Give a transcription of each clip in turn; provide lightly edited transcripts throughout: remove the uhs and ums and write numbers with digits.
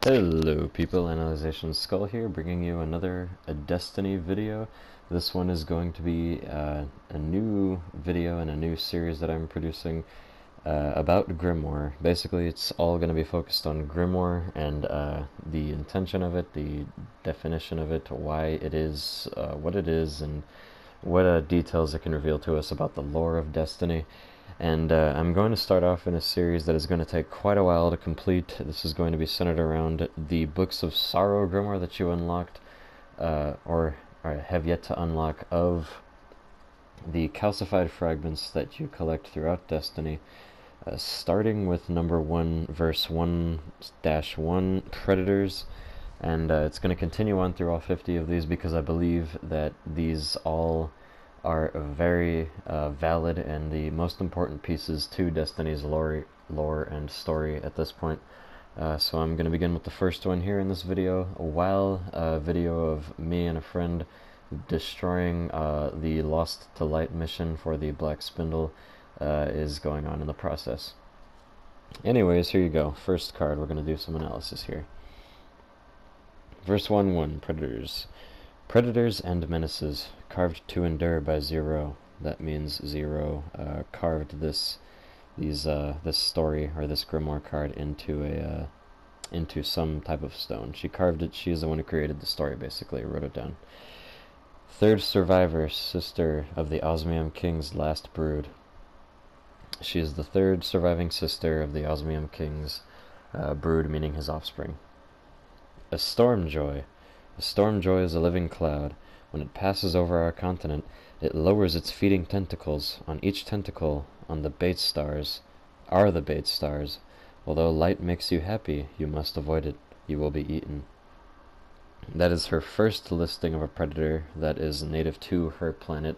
Hello people, Analyzation Skull here, bringing you another Destiny video. This one is going to be a new video in a new series that I'm producing about Grimoire. Basically, it's all going to be focused on Grimoire and the intention of it, the definition of it, why it is what it is, and what details it can reveal to us about the lore of Destiny. And I'm going to start off in a series that is going to take quite a while to complete. This is going to be centered around the Books of Sorrow Grimoire that you unlocked, or have yet to unlock, of the calcified fragments that you collect throughout Destiny, starting with number 1, verse 1-1, Predators. And it's going to continue on through all 50 of these because I believe that these all are very valid and the most important pieces to Destiny's lore and story at this point. So I'm going to begin with the first one here in this video, while a video of me and a friend destroying the Lost to Light mission for the Black Spindle is going on in the process. Anyways, here you go. First card, we're going to do some analysis here. Verse 1-1, Predators. Predators and menaces, carved to endure by Zero. That means Zero carved this story, or this Grimoire card, into some type of stone. She carved it. She is the one who created the story, basically, wrote it down. Third survivor, sister of the Osmium King's last brood. She is the third surviving sister of the Osmium King's brood, meaning his offspring. A Stormjoy. A Stormjoy is a living cloud. When it passes over our continent, it lowers its feeding tentacles. On each tentacle on the bait stars are the bait stars. Although light makes you happy, you must avoid it. You will be eaten. That is her first listing of a predator that is native to her planet,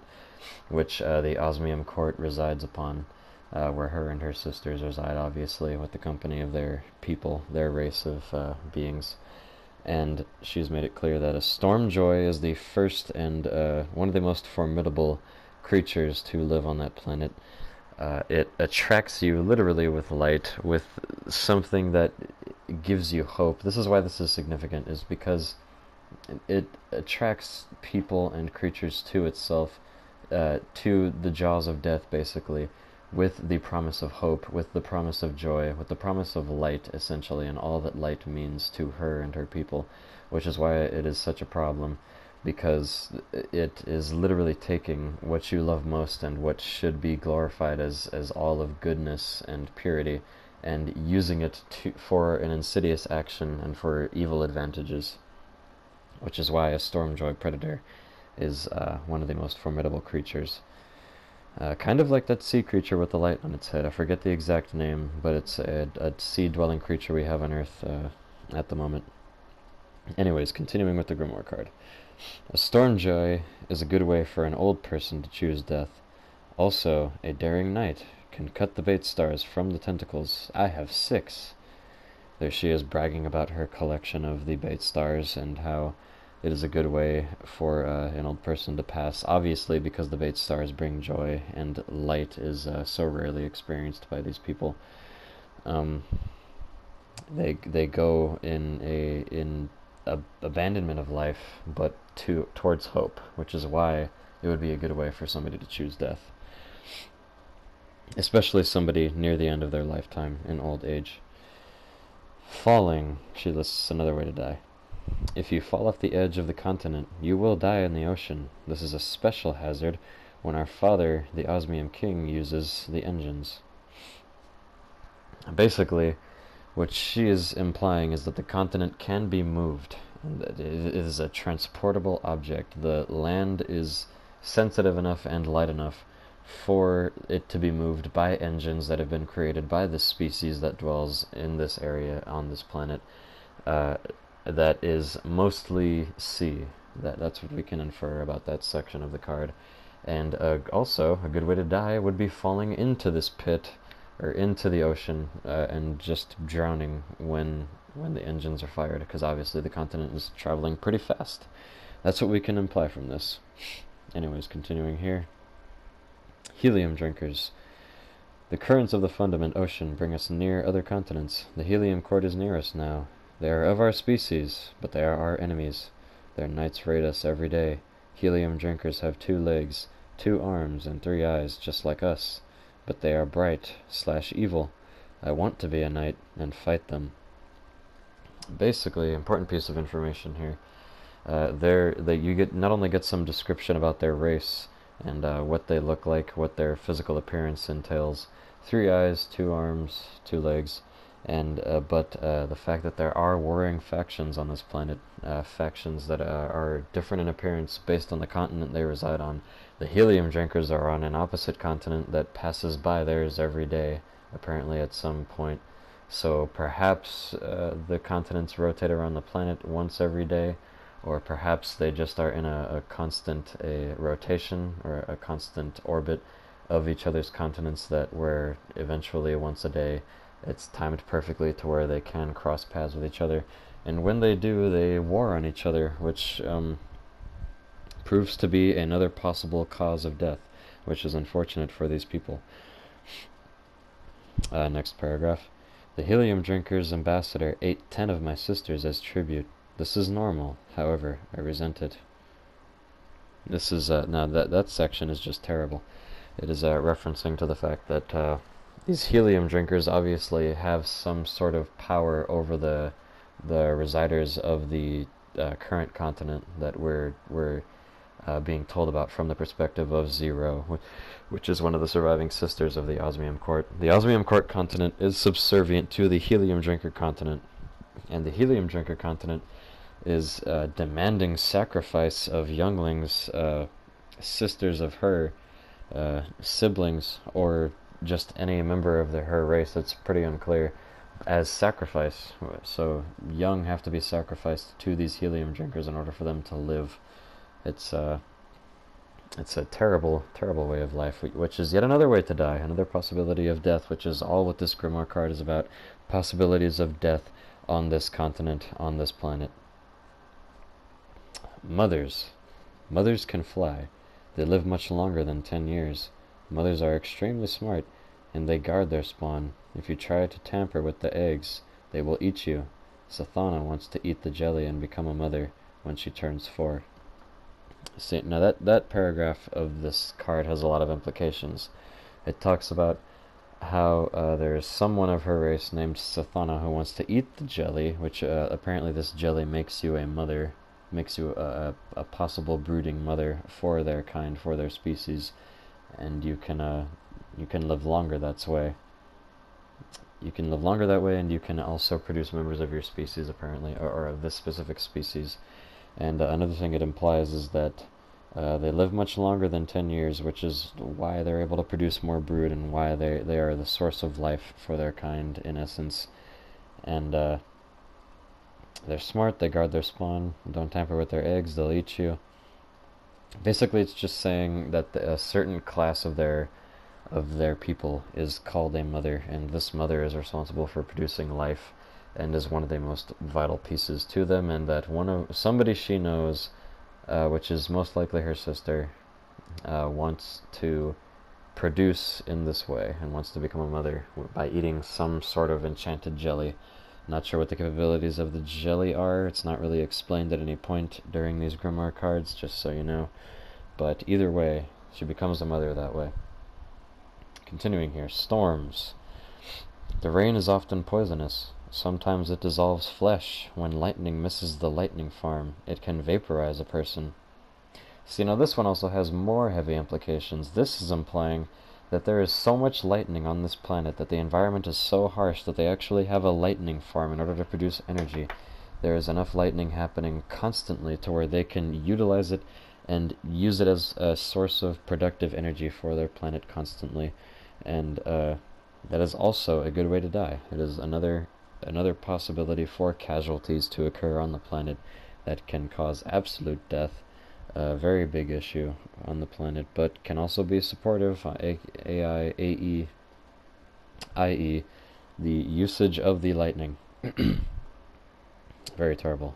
which the Osmium Court resides upon, where her and her sisters reside, obviously, with the company of their people, their race of beings. And she's made it clear that a Stormjoy is the first and one of the most formidable creatures to live on that planet. It attracts you literally with light, with something that gives you hope. This is why this is significant, is because it attracts people and creatures to itself, to the jaws of death, basically, with the promise of hope, with the promise of joy, with the promise of light, essentially, and all that light means to her and her people, which is why it is such a problem, because it is literally taking what you love most and what should be glorified as all of goodness and purity, and using it for an insidious action and for evil advantages, which is why a Stormjoy Predator is one of the most formidable creatures. Kind of like that sea creature with the light on its head. I forget the exact name, but it's a sea-dwelling creature we have on Earth at the moment. Anyways, continuing with the Grimoire card. A Stormjoy is a good way for an old person to choose death. Also, a daring knight can cut the bait stars from the tentacles. I have 6. There she is bragging about her collection of the bait stars and how it is a good way for an old person to pass, obviously, because the bait stars bring joy, and light is so rarely experienced by these people. They go in abandonment of life, but towards hope, which is why it would be a good way for somebody to choose death, especially somebody near the end of their lifetime in old age. Falling, she lists another way to die. If you fall off the edge of the continent, you will die in the ocean. This is a special hazard when our father, the Osmium King, uses the engines. Basically, what she is implying is that the continent can be moved, and that it is a transportable object. The land is sensitive enough and light enough for it to be moved by engines that have been created by the species that dwells in this area on this planet. That is mostly sea. That's what we can infer about that section of the card. And also, a good way to die would be falling into this pit, or into the ocean, and just drowning when the engines are fired, because obviously the continent is traveling pretty fast. That's what we can imply from this. Anyways, continuing here. Helium drinkers. The currents of the fundament ocean bring us near other continents. The helium court is near us now. They are of our species, but they are our enemies. Their knights raid us every day. Helium drinkers have 2 legs, 2 arms, and 3 eyes, just like us. But they are bright/evil. I want to be a knight and fight them. Basically, important piece of information here. You not only get some description about their race and what they look like, what their physical appearance entails. 3 eyes, 2 arms, 2 legs, and but the fact that there are warring factions on this planet, factions that are different in appearance based on the continent they reside on. The helium drinkers are on an opposite continent that passes by theirs every day, apparently at some point. So perhaps the continents rotate around the planet once every day, or perhaps they just are in a constant rotation or a constant orbit of each other's continents, that where eventually once a day it's timed perfectly to where they can cross paths with each other. And when they do, they war on each other, which proves to be another possible cause of death, which is unfortunate for these people. Next paragraph. The helium drinker's ambassador ate 10 of my sisters as tribute. This is normal, however, I resent it. This is, now that section is just terrible. It is referencing to the fact that these helium drinkers obviously have some sort of power over the residers of the current continent that we're being told about from the perspective of Zero, which is one of the surviving sisters of the Osmium Court. The Osmium Court continent is subservient to the helium drinker continent, and the helium drinker continent is demanding sacrifice of younglings, sisters of her, siblings, or just any member of her race. It's pretty unclear, as sacrifice. So young have to be sacrificed to these helium drinkers in order for them to live. It's a terrible, terrible way of life, which is yet another way to die, another possibility of death, which is all what this Grimoire card is about. Possibilities of death on this continent, on this planet. Mothers. Mothers can fly. They live much longer than 10 years. Mothers are extremely smart, and they guard their spawn. If you try to tamper with the eggs, they will eat you. Sathana wants to eat the jelly and become a mother when she turns 4. See, now that paragraph of this card has a lot of implications. It talks about how there is someone of her race named Sathana who wants to eat the jelly, which apparently this jelly makes you a mother, makes you a possible brooding mother for their kind, for their species, and you can live longer that way. You can live longer that way, and you can also produce members of your species, apparently, or of this specific species. And another thing it implies is that they live much longer than 10 years, which is why they're able to produce more brood, and why they are the source of life for their kind, in essence. And they're smart, they guard their spawn, don't tamper with their eggs, they'll eat you. Basically, it's just saying that a certain class of their people is called a mother, and this mother is responsible for producing life, and is one of the most vital pieces to them, and that somebody she knows, which is most likely her sister, wants to produce in this way, and wants to become a mother by eating some sort of enchanted jelly. Not sure what the capabilities of the jelly are. It's not really explained at any point during these Grimoire cards, just so you know. But either way, she becomes a mother that way. Continuing here, storms. The rain is often poisonous. Sometimes it dissolves flesh. When lightning misses the lightning farm, it can vaporize a person. See, now this one also has more heavy implications. This is implying that there is so much lightning on this planet, that the environment is so harsh that they actually have a lightning farm in order to produce energy. There is enough lightning happening constantly to where they can utilize it and use it as a source of productive energy for their planet constantly. And that is also a good way to die. It is another possibility for casualties to occur on the planet that can cause absolute death. A very big issue on the planet, but can also be supportive, i.e. the usage of the lightning. Very terrible.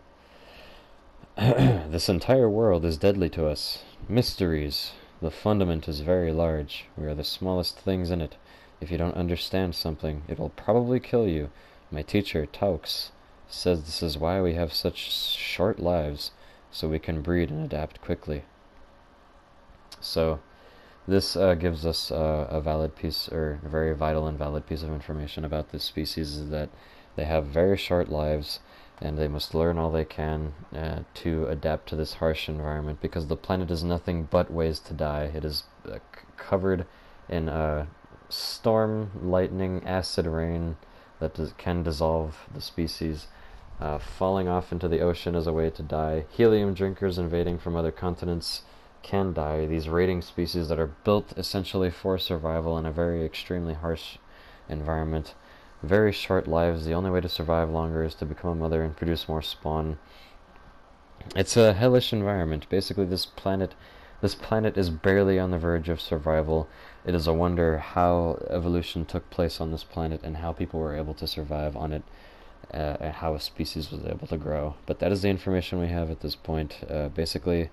This entire world is deadly to us. Mysteries. The fundament is very large. We are the smallest things in it. If you don't understand something, it will probably kill you. My teacher, Taux, says this is why we have such short lives, so we can breed and adapt quickly. So this gives us a valid piece, or a very vital and valid piece of information about this species, is that they have very short lives, and they must learn all they can to adapt to this harsh environment, because the planet is nothing but ways to die. It is covered in storm, lightning, acid rain that can dissolve the species. Falling off into the ocean is a way to die. Helium drinkers invading from other continents can die. These raiding species that are built essentially for survival in a very extremely harsh environment. Very short lives. The only way to survive longer is to become a mother and produce more spawn. It's a hellish environment. Basically, this planet is barely on the verge of survival. It is a wonder how evolution took place on this planet and how people were able to survive on it, and how a species was able to grow. But that is the information we have at this point. Basically,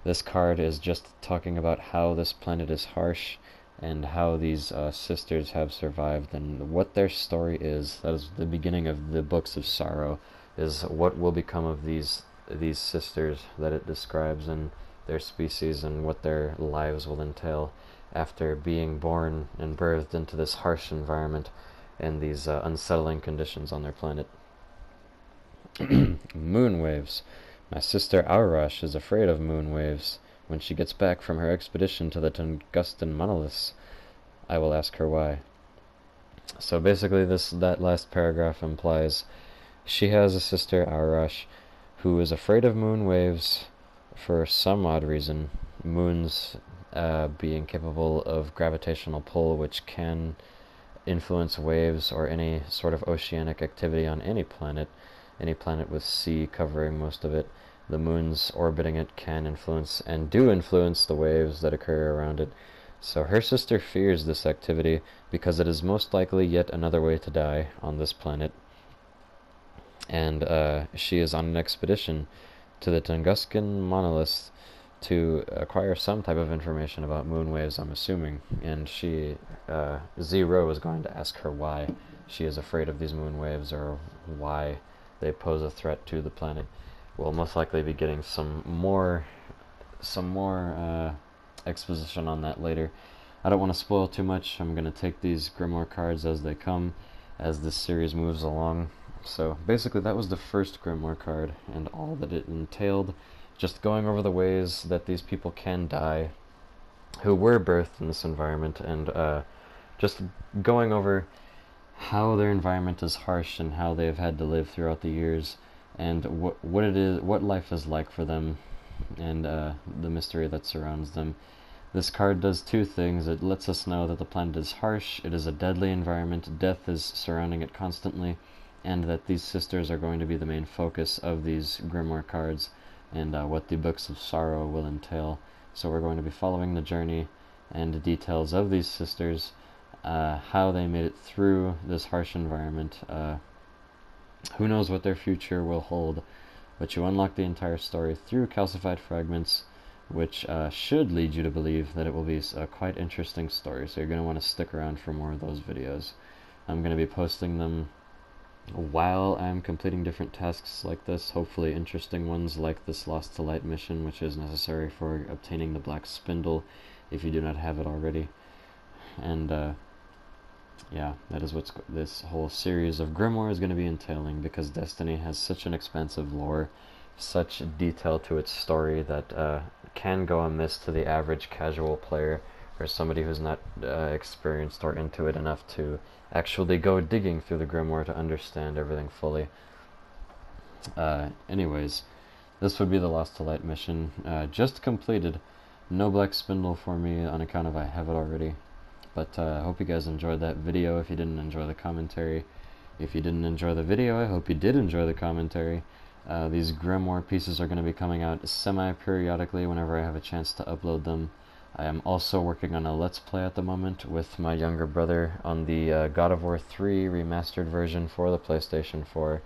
this card is just talking about how this planet is harsh and how these sisters have survived and what their story is. That is the beginning of the Books of Sorrow, is what will become of these sisters that it describes and their species, and what their lives will entail after being born and birthed into this harsh environment and these unsettling conditions on their planet. Moon waves. My sister Aurash is afraid of moon waves. When she gets back from her expedition to the Tungustan monoliths, I will ask her why. So basically that last paragraph implies she has a sister, Aurash, who is afraid of moon waves for some odd reason. Moons being capable of gravitational pull, which can influence waves or any sort of oceanic activity on any planet with sea covering most of it. The moons orbiting it can influence, and do influence, the waves that occur around it. So her sister fears this activity because it is most likely yet another way to die on this planet. And she is on an expedition to the Tunguscan monoliths to acquire some type of information about moon waves, I'm assuming. And Zero is going to ask her why she is afraid of these moon waves, or why they pose a threat to the planet. We'll most likely be getting some more exposition on that later. I don't want to spoil too much. I'm going to take these Grimoire cards as they come, as this series moves along. So basically that was the first Grimoire card and all that it entailed, just going over the ways that these people can die who were birthed in this environment, and just going over how their environment is harsh and how they've had to live throughout the years, and what life is like for them, and the mystery that surrounds them. This card does two things. It lets us know that the planet is harsh, it is a deadly environment, death is surrounding it constantly, and that these sisters are going to be the main focus of these Grimoire cards, and what the Books of Sorrow will entail. So we're going to be following the journey and the details of these sisters, how they made it through this harsh environment. Who knows what their future will hold, but you unlock the entire story through calcified fragments, which should lead you to believe that it will be a quite interesting story, so you're going to want to stick around for more of those videos. I'm going to be posting them while I'm completing different tasks like this, hopefully interesting ones like this Lost to Light mission, which is necessary for obtaining the black spindle if you do not have it already. And yeah, that is what this whole series of Grimoire is going to be entailing, because Destiny has such an expansive lore, such detail to its story that can go amiss to the average casual player, or somebody who's not experienced or into it enough to actually go digging through the Grimoire to understand everything fully. Anyways, this would be the Lost to Light mission, just completed. No black spindle for me on account of I have it already. But I hope you guys enjoyed that video. If you didn't enjoy the commentary, if you didn't enjoy the video, I hope you did enjoy the commentary. These Grimoire pieces are going to be coming out semi-periodically whenever I have a chance to upload them. I am also working on a Let's Play at the moment with my younger brother on the God of War 3 remastered version for the PlayStation 4.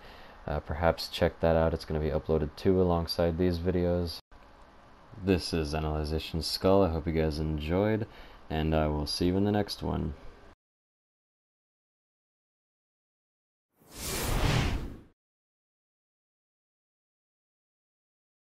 Perhaps check that out. It's going to be uploaded too alongside these videos. This is Analyzation Skull. I hope you guys enjoyed, and I will see you in the next one.